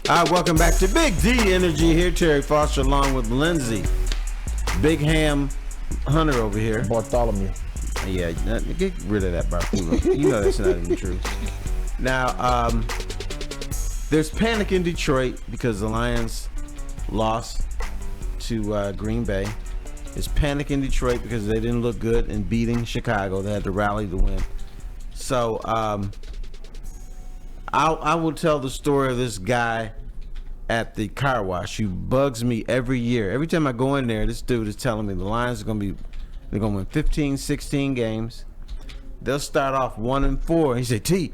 All right, welcome back to Big D Energy here. Terry Foster along with Lindsay. Big Ham Hunter over here. Bartholomew. Yeah, get rid of that Bartholomew. You know that's not even true. Now, there's panic in Detroit because the Lions lost to Green Bay. There's panic in Detroit because they didn't look good in beating Chicago. They had to rally to win. So, I will tell the story of this guy at the car wash who bugs me every year. Every time I go in there, this dude is telling me the Lions are they're going to win 15, 16 games. They'll start off 1-4. He said, T,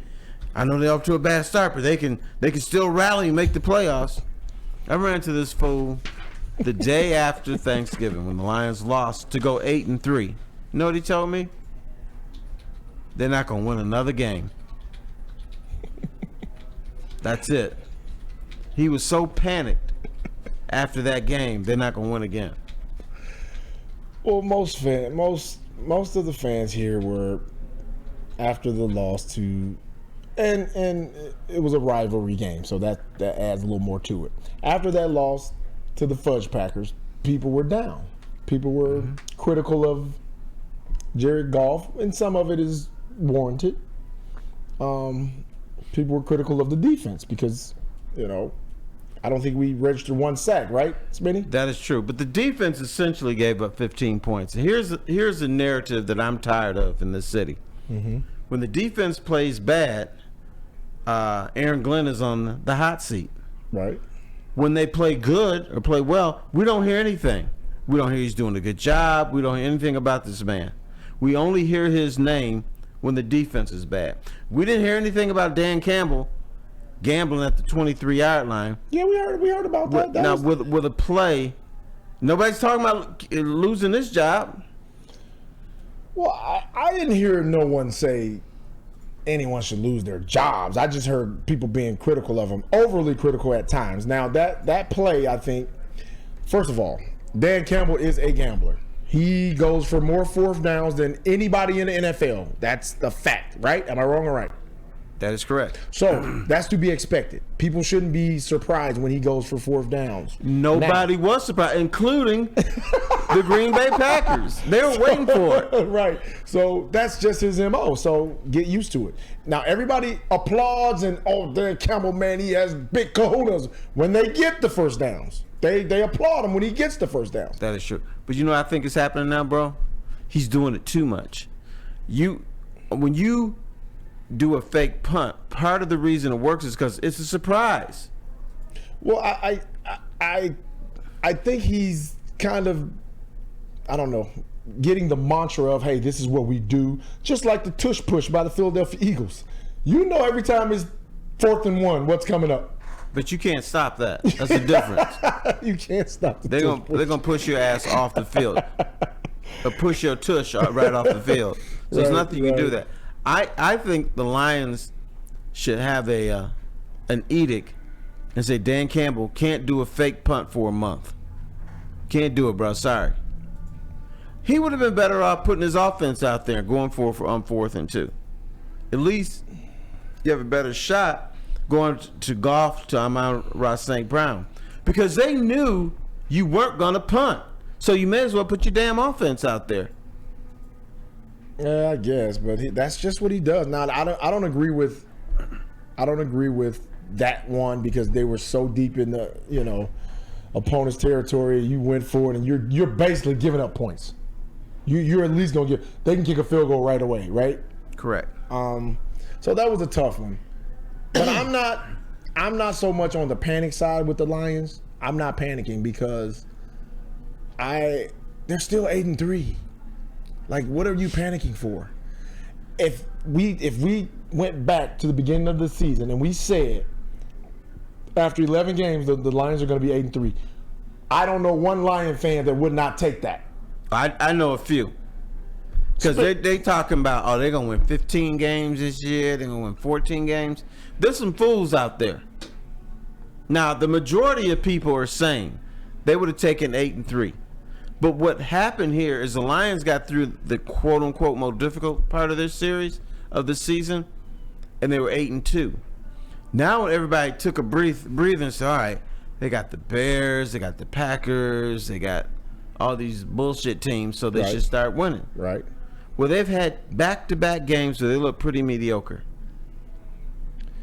I know they're off to a bad start, but they can still rally and make the playoffs. I ran into this fool the day after Thanksgiving when the Lions lost to go 8-3. You know what he told me? They're not going to win another game. That's it. He was so panicked after that game, they're not going to win again. Well, most of the fans here were after the loss to, and it was a rivalry game, so that adds a little more to it. After that loss to the Fudge Packers, people were down. People were critical of Jared Goff, and some of it is warranted. People were critical of the defense because, I don't think we registered one sack, right, Smitty? That is true. But the defense essentially gave up 15 points. Here's a narrative that I'm tired of in this city. Mm-hmm. When the defense plays bad, Aaron Glenn is on the hot seat. Right. When they play good or play well, we don't hear anything. We don't hear he's doing a good job. We don't hear anything about this man. We only hear his name when the defense is bad. We didn't hear anything about Dan Campbell gambling at the 23-yard line. Yeah, we heard about that. With a play, nobody's talking about losing this job. Well, I didn't hear no one say anyone should lose their jobs. I just heard people being critical of him, overly critical at times. Now, that play, I think, first of all, Dan Campbell is a gambler. He goes for more fourth downs than anybody in the NFL. That's the fact, right? Am I wrong or right? That is correct. So that's to be expected. People shouldn't be surprised when he goes for fourth downs. Nobody was surprised, including the Green Bay Packers. They were waiting for it. Right. So that's just his MO. So get used to it. Now everybody applauds and, Dan Campbell, man, he has big kahunas when they get the first downs. They applaud him when he gets the first downs. That is true. But you know what I think is happening now, bro? He's doing it too much. When you do a fake punt, part of the reason it works is because it's a surprise. Well, I think he's kind of, I don't know, getting the mantra of, hey, this is what we do, just like the tush push by the Philadelphia Eagles. You know every time it's 4th and 1, what's coming up. But you can't stop that. That's the difference. You can't stop the They're gonna push your ass off the field. Or push your tush right off the field. So there's nothing you can do that. I think the Lions should have an edict and say Dan Campbell can't do a fake punt for a month. Can't do it, bro. Sorry. He would have been better off putting his offense out there and going for 4th and 2. At least you have a better shot going to Goff to Amon-Ra St. Brown, because they knew you weren't going to punt. So you may as well put your damn offense out there. Yeah, I guess, but that's just what he does. Now, I don't agree with that one because they were so deep in the opponent's territory. You went for it, and you're basically giving up points. You're at least gonna they can kick a field goal right away, right? Correct. So that was a tough one. But I'm not so much on the panic side with the Lions. I'm not panicking because they're still 8-3. Like, what are you panicking for? If we went back to the beginning of the season and we said after 11 games the Lions are going to be 8-3, I don't know one Lion fan that would not take that. I know a few. Because they talking about, they're going to win 15 games this year. They're going to win 14 games. There's some fools out there. Now, the majority of people are saying they would have taken 8-3. But what happened here is the Lions got through the quote-unquote most difficult part of this series, of the season, and they were 8-2. Now everybody took a breathe and said, all right, they got the Bears, they got the Packers, they got all these bullshit teams, so they should start winning. Right. Well, they've had back-to-back games where they look pretty mediocre.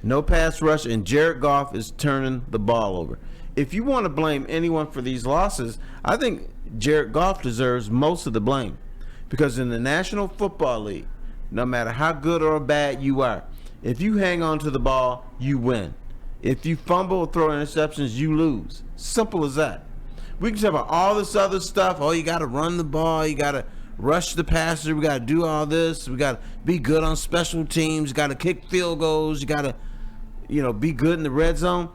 No pass rush, and Jared Goff is turning the ball over. If you want to blame anyone for these losses, I think Jared Goff deserves most of the blame. Because in the National Football League, no matter how good or bad you are, if you hang on to the ball, you win. If you fumble or throw interceptions, you lose. Simple as that. We can talk about all this other stuff. Oh, you got to run the ball. You got to rush the passer. We got to do all this. We got to be good on special teams. You got to kick field goals. You got to, be good in the red zone.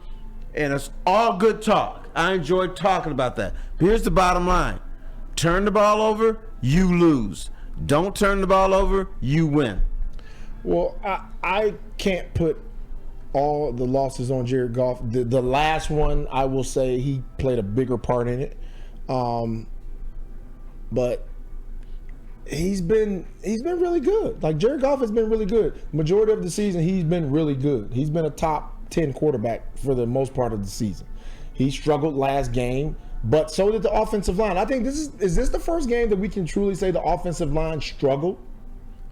And it's all good talk. I enjoy talking about that. But here's the bottom line. Turn the ball over, you lose. Don't turn the ball over, you win. Well, I can't put all the losses on Jared Goff. The last one, I will say he played a bigger part in it. But he's been really good. Like, Jared Goff has been really good. Majority of the season, he's been really good. He's been a top 10 quarterback for the most part of the season. He struggled last game, but so did the offensive line. I think is this the first game that we can truly say the offensive line struggled?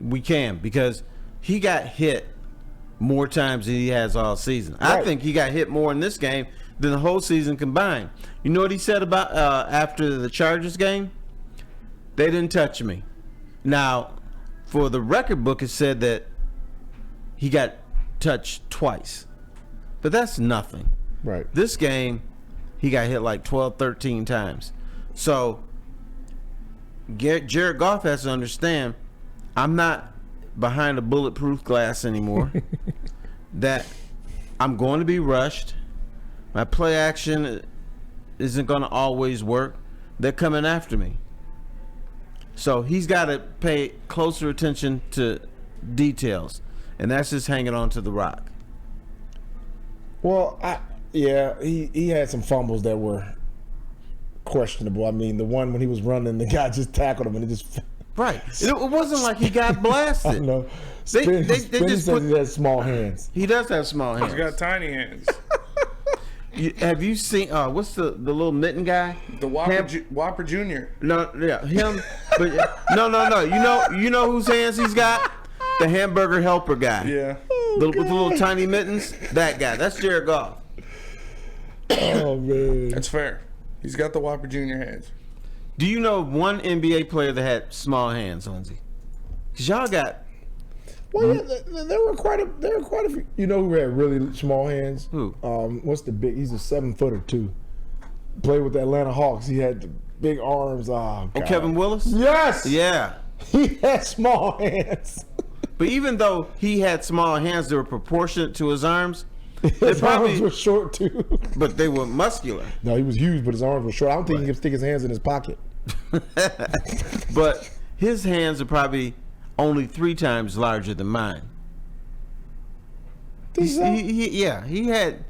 We can, because he got hit more times than he has all season. Right. I think he got hit more in this game than the whole season combined. You know what he said about after the Chargers game? They didn't touch me. Now, for the record book, it said that he got touched twice. But that's nothing. Right. This game, he got hit like 12, 13 times. So, Jared Goff has to understand, I'm not behind a bulletproof glass anymore. That I'm going to be rushed. My play action isn't going to always work. They're coming after me. So, he's got to pay closer attention to details. And that's just hanging on to the rock. Well, he had some fumbles that were questionable. I mean, the one when he was running, the guy just tackled him and it just... Right. It wasn't like he got blasted. I know. They just says he has small hands. He does have small hands. He's got tiny hands. Have you seen, what's the little mitten guy? The Whopper Jr. No, yeah, him. But no. You know whose hands he's got? The hamburger helper guy. Yeah. With the little tiny mittens. That guy. That's Jared Goff. Oh, man. That's fair. He's got the Whopper Jr. hands. Do you know one NBA player that had small hands, Lindsay? Because y'all got... Well, yeah, there were quite a few. You know who had really small hands? Who? What's the big... He's a 7-footer, too. Played with the Atlanta Hawks. He had the big arms. Oh, God. Kevin Willis? Yes! Yeah. He had small hands. But even though he had small hands that were proportionate to his arms, his arms were short too. But they were muscular. No, he was huge, but his arms were short. I don't think he could stick his hands in his pocket. But his hands are probably only 3 times larger than mine. He had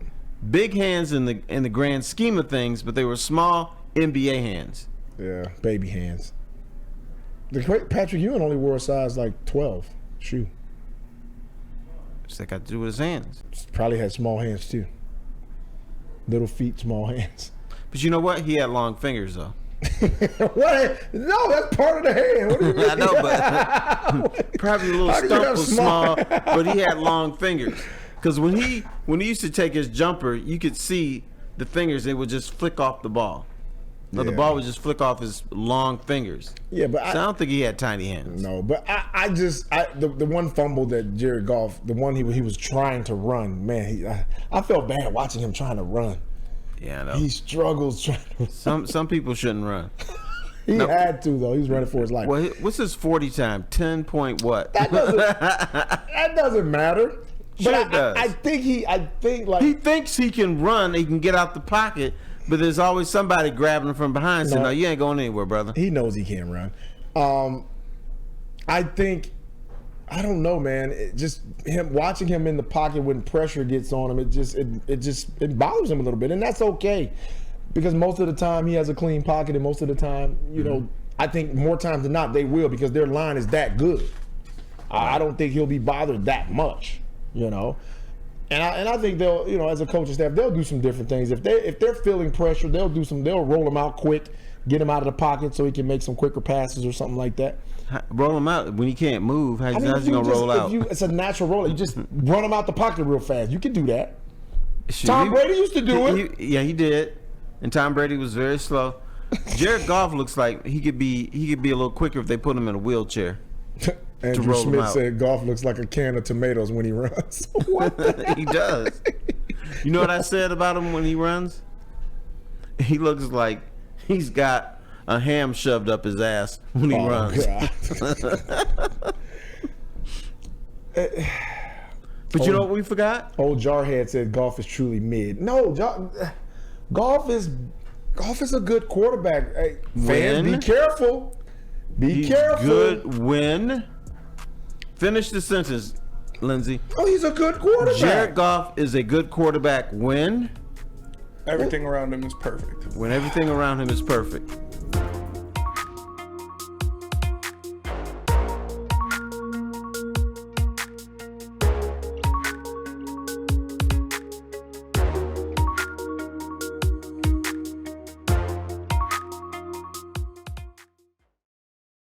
big hands in the grand scheme of things, but they were small NBA hands. Yeah, baby hands. The great Patrick Ewing only wore a size like 12 shoe. What's that got to do with his hands? Probably had small hands too. Little feet, small hands. But you know what? He had long fingers though. What? No, that's part of the hand. What do you mean? I know, but probably a little stump was small, but he had long fingers. Because when he used to take his jumper, you could see the fingers. They would just flick off the ball. No, the ball would just flick off his long fingers. Yeah, but I don't think he had tiny hands. No, but the one fumble that Jared Goff, the one he was trying to run, man, I felt bad watching him trying to run. Yeah, I know. He struggles trying to run. Some people shouldn't run. He had to though. He was running for his life. Well, what's his 40 time? 10 point what? That doesn't matter. Sure But it does. I think he thinks he can run. He can get out the pocket. But there's always somebody grabbing him from behind saying, no, you ain't going anywhere, brother. He knows he can't run. I don't know, man. Watching him in the pocket when pressure gets on him, it bothers him a little bit. And that's okay. Because most of the time he has a clean pocket, and most of the time, you know, I think more times than not they will, because their line is that good. I don't think he'll be bothered that much, you know. And I think they'll, as a coaching staff, they'll do some different things. If they're feeling pressure, they'll roll him out quick, get him out of the pocket so he can make some quicker passes or something like that. Roll him out when he can't move. How's he gonna roll out? It's a natural roll. You just run him out the pocket real fast. You can do that. Shoot, Tom Brady used to do it. He did. And Tom Brady was very slow. Jared Goff looks like he could be a little quicker if they put him in a wheelchair. Andrew roll him Smith out. said Goff looks like a can of tomatoes when he runs. What the He does. You know what I said about him when he runs? He looks like he's got a ham shoved up his ass when he runs. God. But you know what we forgot? Old Jarhead said Goff is truly mid. No, Goff is a good quarterback. Hey, fans, be careful. Be careful. Good win. Finish the sentence, Lindsay. Oh, he's a good quarterback. Jared Goff is a good quarterback when Everything around him is perfect. everything around him is perfect.